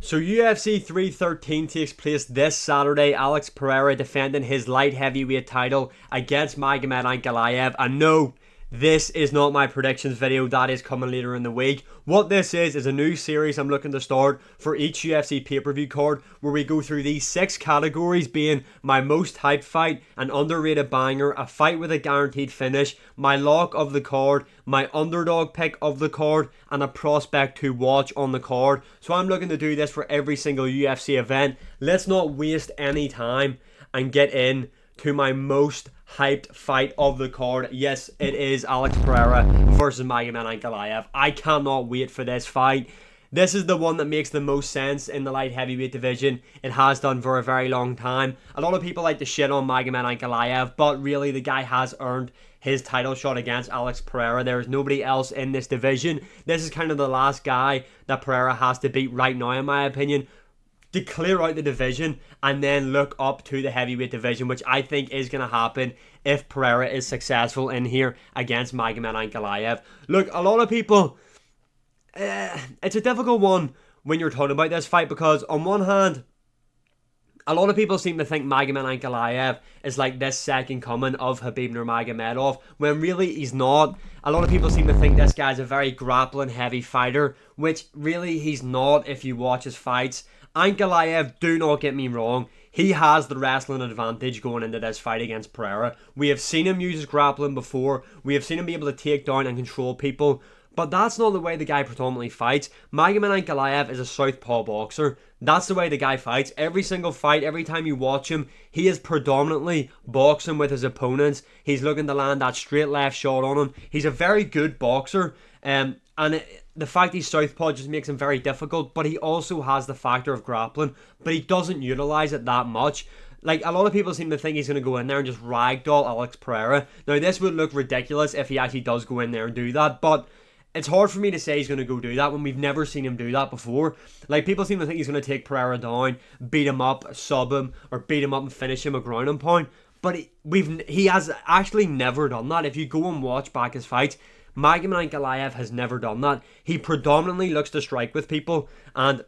So UFC 313 takes place this Saturday. Alex Pereira defending his light heavyweight title against Magomed Ankalaev. And no, this is not my predictions video. That is coming later in the week. What this is a new series I'm looking to start for each UFC pay-per-view card, where we go through these 6 categories, being my most hyped fight, an underrated banger, a fight with a guaranteed finish, my lock of the card, my underdog pick of the card, and a prospect to watch on the card. So I'm looking to do this for every single UFC event. Let's not waste any time and get in to my most hyped fight of the card. Yes, it is Alex Pereira versus Magomed Ankalaev. I cannot wait for this fight. This is the one that makes the most sense in the light heavyweight division. It has done for a very long time. A lot of people like to shit on Magomed Ankalaev, but really the guy has earned his title shot against Alex Pereira. There is nobody else in this division. This is kind of the last guy that Pereira has to beat right now, in my opinion, to clear out the division and then look up to the heavyweight division, which I think is going to happen if Pereira is successful in here against Magomed Ankalaev. Look, a lot of people, it's a difficult one when you're talking about this fight, because on one hand, a lot of people seem to think Magomed Ankalaev is like this second coming of Khabib Nurmagomedov, when really he's not. A lot of people seem to think this guy's a very grappling heavy fighter, which really he's not if you watch his fights. Ankalaev, do not get me wrong, he has the wrestling advantage going into this fight against Pereira. We have seen him use his grappling before. We have seen him be able to take down and control people. But that's not the way the guy predominantly fights. Magomed Ankalaev is a southpaw boxer. That's the way the guy fights. Every single fight, every time you watch him, he is predominantly boxing with his opponents. He's looking to land that straight left shot on him. He's a very good boxer. The fact he's southpaw just makes him very difficult, but he also has the factor of grappling, but he doesn't utilize it that much. Like, a lot of people seem to think he's going to go in there and just ragdoll Alex Pereira. Now, this would look ridiculous if he actually does go in there and do that, but it's hard for me to say he's going to go do that when we've never seen him do that before. Like, people seem to think he's going to take Pereira down, beat him up, sub him, or beat him up and finish him a ground and pound. But he has actually never done that. If you go and watch back his fights, Magomed Ankalaev has never done that. He predominantly looks to strike with people, and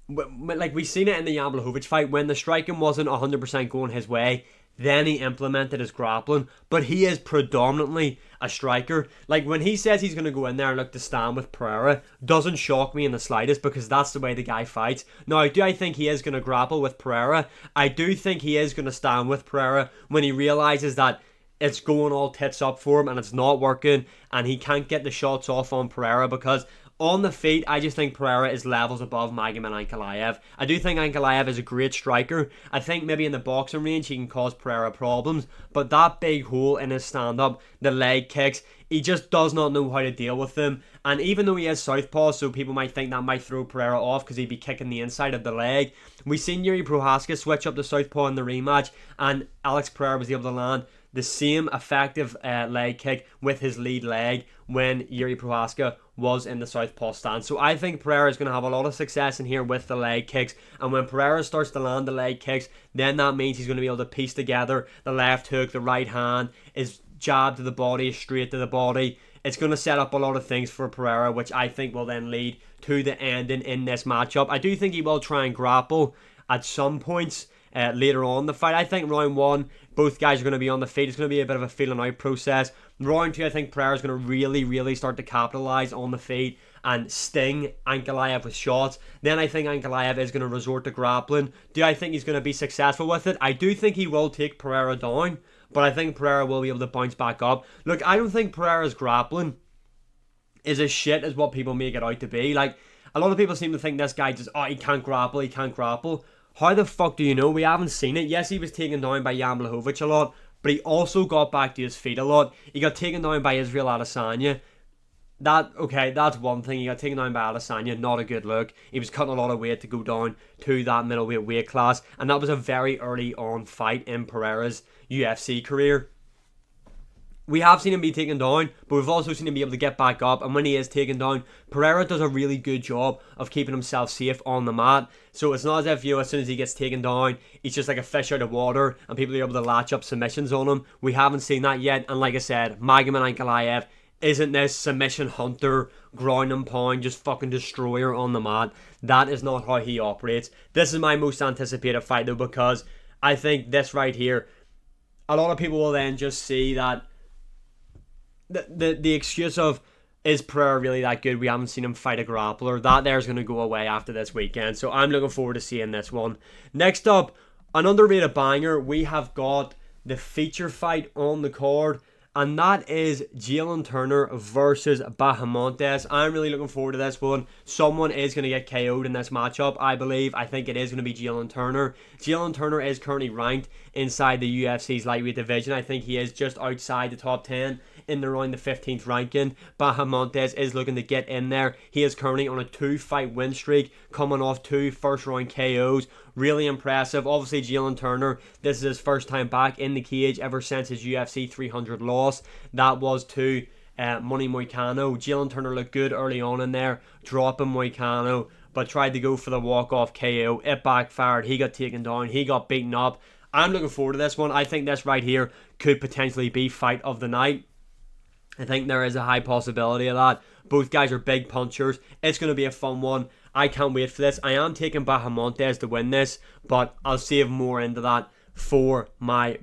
like, we've seen it in the Jan Blachowicz fight when the striking wasn't 100% going his way. Then he implemented his grappling, but he is predominantly a striker. Like, when he says he's going to go in there and look to stand with Pereira, doesn't shock me in the slightest, because that's the way the guy fights. Now, do I think he is going to grapple with Pereira? I do think he is going to stand with Pereira when he realizes that it's going all tits up for him and it's not working, and he can't get the shots off on Pereira, because on the feet, I just think Pereira is levels above Magomed Ankalaev. I do think Ankalaev is a great striker. I think maybe in the boxing range he can cause Pereira problems, but that big hole in his stand-up, the leg kicks, he just does not know how to deal with them. And even though he is southpaw, so people might think that might throw Pereira off because he'd be kicking the inside of the leg. We've seen Yuri Prochazka switch up to southpaw in the rematch, and Alex Pereira was able to land the same effective leg kick with his lead leg when Yuri Prochazka was in the southpaw stance. So I think Pereira is going to have a lot of success in here with the leg kicks, and when Pereira starts to land the leg kicks, then that means he's going to be able to piece together the left hook, the right hand, his jab to the body, straight to the body. It's going to set up a lot of things for Pereira, which I think will then lead to the ending in this matchup. I do think he will try and grapple at some points later on in the fight. I think round 1, both guys are going to be on the feet. It's going to be a bit of a feeling out process. Round 2, I think Pereira is going to really start to capitalise on the feet and sting Ankalaev with shots. Then I think Ankalaev is going to resort to grappling. Do I think he's going to be successful with it? I do think he will take Pereira down, but I think Pereira will be able to bounce back up. Look, I don't think Pereira's grappling is as shit as what people make it out to be. Like, a lot of people seem to think this guy just, he can't grapple. How the fuck do you know? We haven't seen it. Yes, he was taken down by Jan Blachowicz a lot, but he also got back to his feet a lot. He got taken down by Israel Adesanya. That's one thing. He got taken down by Adesanya, not a good look. He was cutting a lot of weight to go down to that middleweight weight class, and that was a very early on fight in Pereira's UFC career. We have seen him be taken down, but we've also seen him be able to get back up, and when he is taken down, Pereira does a really good job of keeping himself safe on the mat. So it's not as if, as soon as he gets taken down, he's just like a fish out of water and people are able to latch up submissions on him. We haven't seen that yet, and like I said, Magomed Ankalaev isn't this submission hunter, ground and pound, just fucking destroyer on the mat. That is not how he operates. This is my most anticipated fight though, because I think this right here, a lot of people will then just see that the excuse of, is Pereira really that good? We haven't seen him fight a grappler. That there's going to go away after this weekend. So I'm looking forward to seeing this one. Next up, an underrated banger. We have got the feature fight on the card, and that is Jalen Turner versus Bahamontes. I'm really looking forward to this one. Someone is going to get KO'd in this matchup, I believe. I think it is going to be Jalen Turner. Jalen Turner is currently ranked inside the UFC's lightweight division. I think he is just outside the top 10 in around the 15th ranking. Bahamontes is looking to get in there. He is currently on a 2-fight win streak, coming off 2 first-round KOs. Really impressive. Obviously, Jalen Turner, this is his first time back in the cage ever since his UFC 300 loss. That was to Money Moicano. Jalen Turner looked good early on in there, dropping Moicano, but tried to go for the walk-off KO. It backfired. He got taken down. He got beaten up. I'm looking forward to this one. I think this right here could potentially be fight of the night. I think there is a high possibility of that. Both guys are big punchers. It's going to be a fun one. I can't wait for this. I am taking Bahamontes to win this, but I'll save more into that for my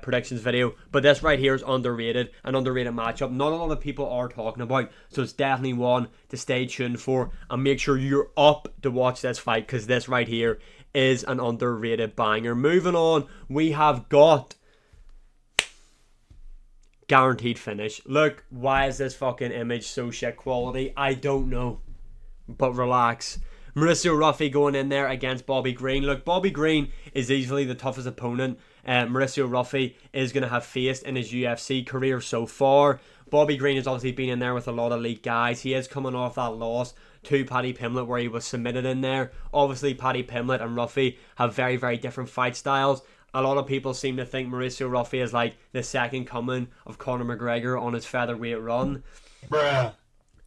predictions video. But this right here is underrated, an underrated matchup. Not a lot of people are talking about, so it's definitely one to stay tuned for. And make sure you're up to watch this fight, because this right here is an underrated banger. Moving on, we have got guaranteed finish. Look, why is this fucking image so shit quality? I don't know. But relax. Mauricio Ruffy going in there against Bobby Green. Look, Bobby Green is easily the toughest opponent Mauricio Ruffy is going to have faced in his UFC career so far. Bobby Green has obviously been in there with a lot of elite guys. He is coming off that loss to Paddy Pimblett where he was submitted in there. Obviously, Paddy Pimblett and Ruffy have very, very different fight styles. A lot of people seem to think Mauricio Ruffy is like the second coming of Conor McGregor on his featherweight run. Bruh.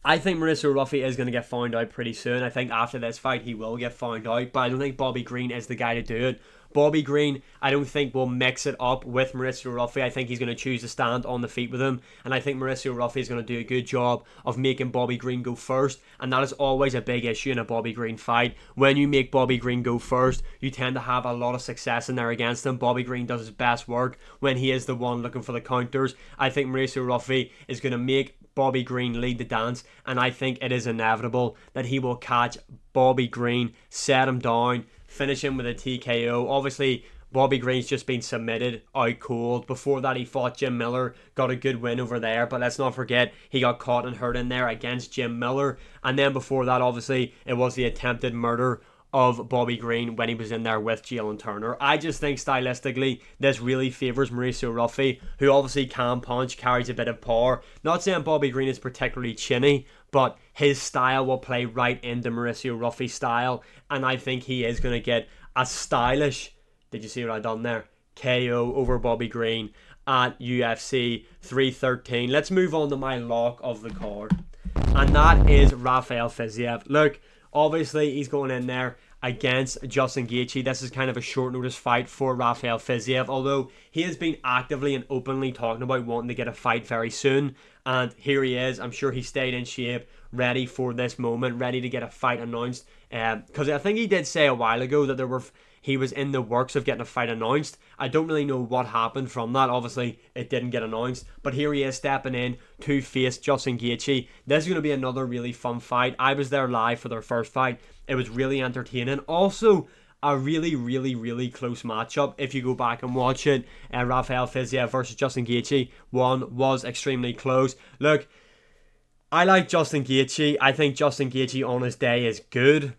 I think Mauricio Ruffy is going to get found out pretty soon. I think after this fight he will get found out, but I don't think Bobby Green is the guy to do it. Bobby Green, I don't think will mix it up with Mauricio Ruffy. I think he's going to choose to stand on the feet with him, and I think Mauricio Ruffy is going to do a good job of making Bobby Green go first, and that is always a big issue in a Bobby Green fight. When you make Bobby Green go first, you tend to have a lot of success in there against him. Bobby Green does his best work when he is the one looking for the counters. I think Mauricio Ruffy is going to make Bobby Green lead the dance, and I think it is inevitable that he will catch Bobby Green, set him down, finish him with a TKO. Obviously, Bobby Green's just been submitted out cold. Before that, he fought Jim Miller, got a good win over there, but let's not forget he got caught and hurt in there against Jim Miller. And then before that, obviously, it was the attempted murder of Bobby Green when he was in there with Jalen Turner. I just think stylistically this really favours Mauricio Ruffy, who obviously can punch, carries a bit of power. Not saying Bobby Green is particularly chinny, but his style will play right into Mauricio Ruffy's style, and I think he is going to get a stylish, did you see what I done there, KO over Bobby Green at UFC 313. Let's move on to my lock of the card, and that is Rafael Fiziev. Look, obviously, he's going in there against Justin Gaethje. This is kind of a short notice fight for Rafael Fiziev, although he has been actively and openly talking about wanting to get a fight very soon. And here he is. I'm sure he stayed in shape, ready for this moment, ready to get a fight announced. Because I think he did say a while ago that he was in the works of getting a fight announced. I don't really know what happened from that. Obviously, it didn't get announced. But here he is stepping in to face Justin Gaethje. This is going to be another really fun fight. I was there live for their first fight. It was really entertaining. Also, a really, really, really close matchup. If you go back and watch it, Rafael Fiziev versus Justin Gaethje, one was extremely close. Look, I like Justin Gaethje. I think Justin Gaethje on his day is good.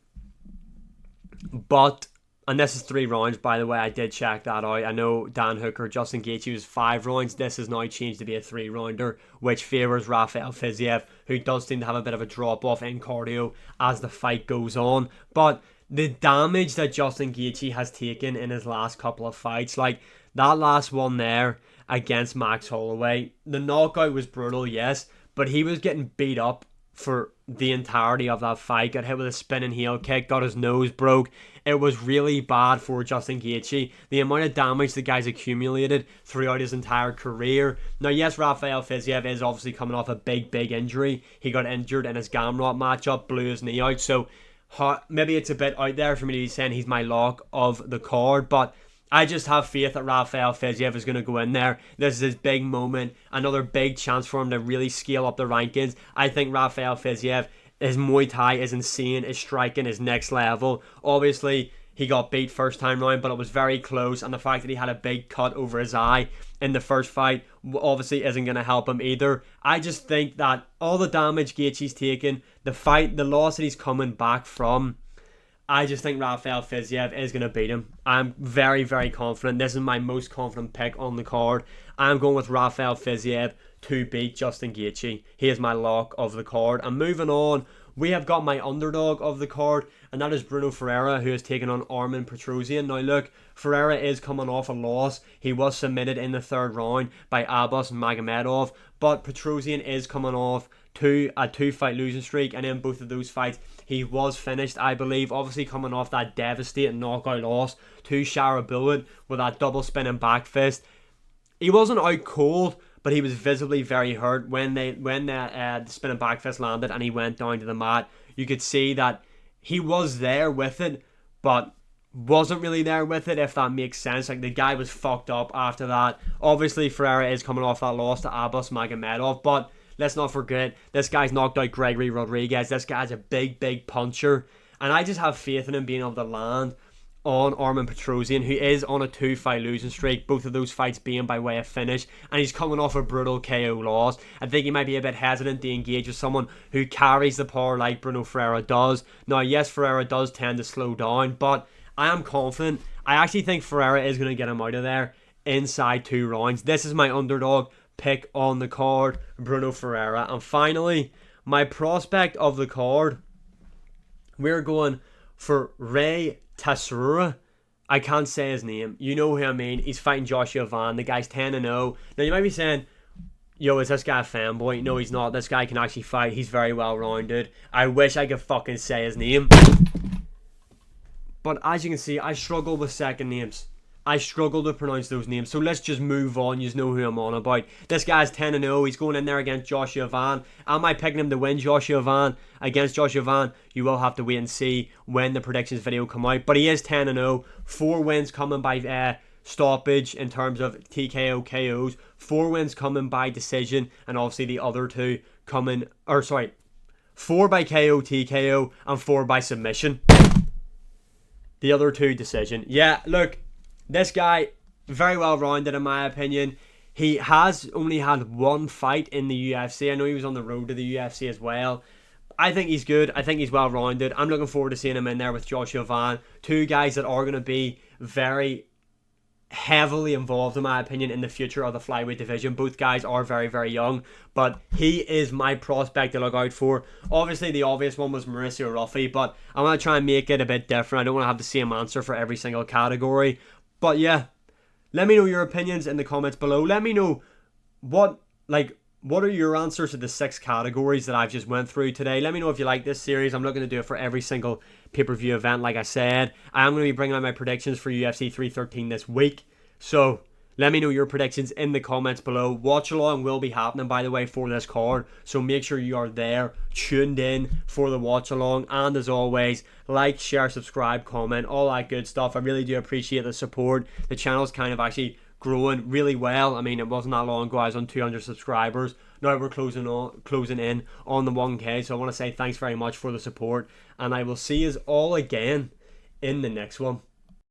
But, and this is 3 rounds, by the way, I did check that out. I know Dan Hooker, Justin Gaethje was 5 rounds. This has now changed to be a 3-rounder, which favours Rafael Fiziev, who does seem to have a bit of a drop-off in cardio as the fight goes on. But the damage that Justin Gaethje has taken in his last couple of fights, like that last one there against Max Holloway, the knockout was brutal, yes, but he was getting beat up for the entirety of that fight. Got hit with a spinning heel kick, got his nose broke. It was really bad for Justin Gaethje. The amount of damage the guy's accumulated throughout his entire career. Now, yes, Rafael Fiziev is obviously coming off a big injury. He got injured in his Gamrot matchup, blew his knee out. So maybe it's a bit out there for me to be saying he's my lock of the card, but I just have faith that Rafael Fiziev is going to go in there. This is his big moment, another big chance for him to really scale up the rankings. I think Rafael Fiziev, his Muay Thai is insane, his striking is next level. Obviously, he got beat first time round, but it was very close, and the fact that he had a big cut over his eye in the first fight obviously isn't going to help him either. I just think that all the damage Gaethje's taken, the loss that he's coming back from, I just think Rafael Fiziev is going to beat him. I'm very confident. This is my most confident pick on the card. I'm going with Rafael Fiziev to beat Justin Gaethje. He is my lock of the card. And moving on, we have got my underdog of the card, and that is Bruno Ferreira, who has taken on Armen Petrosyan. Now look, Ferreira is coming off a loss. He was submitted in the third round by Abbas Magomedov, but Petrosyan is coming off a 2-fight losing streak, and in both of those fights he was finished, I believe. Obviously coming off that devastating knockout loss to Shara Bullet with that double spinning back fist. He wasn't out cold, but he was visibly very hurt when the spinning back fist landed and he went down to the mat. You could see that he was there with it, but wasn't really there with it, if that makes sense. Like, the guy was fucked up after that. Obviously Ferreira is coming off that loss to Abbas Magomedov, but let's not forget, this guy's knocked out Gregory Rodriguez. This guy's a big puncher, and I just have faith in him being able to land on Armen Petrosyan, who is on a 2-fight losing streak, both of those fights being by way of finish, and he's coming off a brutal KO loss. I think he might be a bit hesitant to engage with someone who carries the power like Bruno Ferreira does. Now, yes, Ferreira does tend to slow down, but I am confident. I actually think Ferreira is going to get him out of there inside 2 rounds. This is my underdog pick on the card, Bruno Ferreira. And finally, my prospect of the card, we're going for Ray Tassura. I can't say his name. You know who I mean. He's fighting Joshua Van. The guy's 10-0. Now, you might be saying, yo, is this guy a fanboy? No, he's not. This guy can actually fight. He's very well-rounded. I wish I could fucking say his name. But as you can see, I struggle with second names. I struggle to pronounce those names. So let's just move on. You know who I'm on about. This guy's 10-0. He's going in there against Joshua Van. Am I picking him to win Joshua Van against Joshua Van? You will have to wait and see when the predictions video come out. But he is 10-0. 4 wins coming by stoppage in terms of TKO KOs. 4 wins coming by decision. And obviously the other 2 coming... 4 by KO TKO and 4 by submission. The other 2 decision. Yeah, look... This guy, very well rounded in my opinion. He has only had 1 fight in the UFC. I know he was on the road to the UFC as well. I think he's good. I think he's well rounded. I'm looking forward to seeing him in there with Joshua Van. 2 guys that are going to be very heavily involved, in my opinion, in the future of the flyweight division. Both guys are very young, but he is my prospect to look out for. Obviously, the obvious one was Mauricio Ruffy, but I'm going to try and make it a bit different. I don't want to have the same answer for every single category. But yeah, let me know your opinions in the comments below. Let me know what are your answers to the 6 categories that I've just went through today. Let me know if you like this series. I'm looking to do it for every single pay-per-view event, like I said. I am going to be bringing out my predictions for UFC 313 this week. So let me know your predictions in the comments below. Watch along will be happening, by the way, for this card. So make sure you are there, tuned in for the watch along. And as always, like, share, subscribe, comment, all that good stuff. I really do appreciate the support. The channel's kind of actually growing really well. I mean, it wasn't that long ago I was on 200 subscribers. Now we're closing in on the 1K. So I want to say thanks very much for the support. And I will see you all again in the next one.